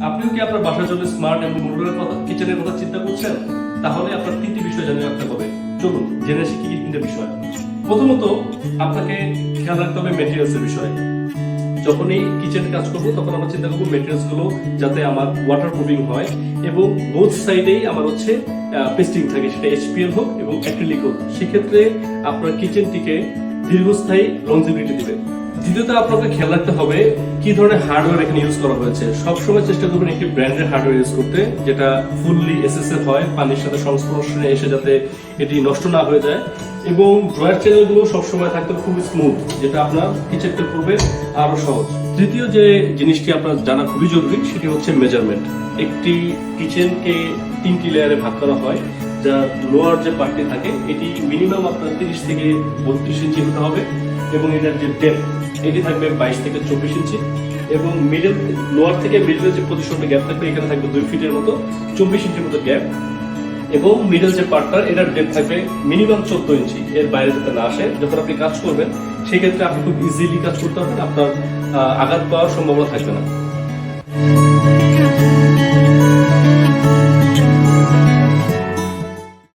আপনিও কি আপনার বাসার জন্য স্মার্ট এবং মডুলার কিচেনের কথা চিন্তা করছেন? তাহলে আপনার তিনটি বিষয় জানিয়ে রাখতে হবে। চলুন জেনে শিখি কি তিনটা বিষয়। প্রথমত আপনাকে খেয়াল রাখতে হবে মেটেরিয়ালস এর বিষয়ে। যখনই কিচেনে কাজ করবো তখন আমরা চিন্তা করবো মেটেরিয়ালস গুলো যাতে আমার ওয়াটার প্রুফিং হয় এবং বোথ সাইডেই আমার পেস্টিং থাকে, সেটা HPL হোক এবং অ্যাক্রিলিক হোক। সেক্ষেত্রে আপনার কিচেনটিকে দীর্ঘস্থায়ী লংজিভিটি দিবে। দ্বিতীয়ত আপনাকে খেয়াল রাখতে হবে কি ধরনের হার্ডওয়্যার এখানে ইউজ করা হয়েছে। সবসময় চেষ্টা করবেন একটি ব্র্যান্ডের হার্ডওয়্যার ইউজ করতে, যেটা ফুললি SSL হয়, পানির সাথে সংস্পর্শে এসে যাতে এটি নষ্ট না হয়ে যায়। এবং ড্রয়ার চ্যানেলগুলো সবসময় থাকতে খুব স্মুথ, যেটা আপনার কিচেনটা করবে আরো সহজ। তৃতীয় যে জিনিসটি আপনার জানা খুবই জরুরি সেটি হচ্ছে মেজারমেন্ট। একটি কিচেনকে 3টি লেয়ারে ভাগ করা হয়, যা লোয়ার যে পার্টটি থাকে এটি মিনিমাম আপনার 30 থেকে 32 ইঞ্চি হতে হবে এবং এটার যে ডেপথ এটি থাকবে 22 থেকে 24 ইঞ্চি এবং মিডল লোয়ার থেকে মিডলের যে পজিশনটা গ্যাপ থাকবে এখানে থাকবে 2 ফিটের মতো 24 ইঞ্চির মতো গ্যাপ এবং মিডল যে পার্টটা এটার ডেপথ থাকবে মিনিমাম 14 ইঞ্চি, এর বাইরে যাতে না আসে। যখন আপনি কাজ করবেন সেই ক্ষেত্রে আপনি খুব ইজিলি কাজ করতে পারবেন, আপনার আঘাত পাওয়ার সম্ভাবনা থাকবে না।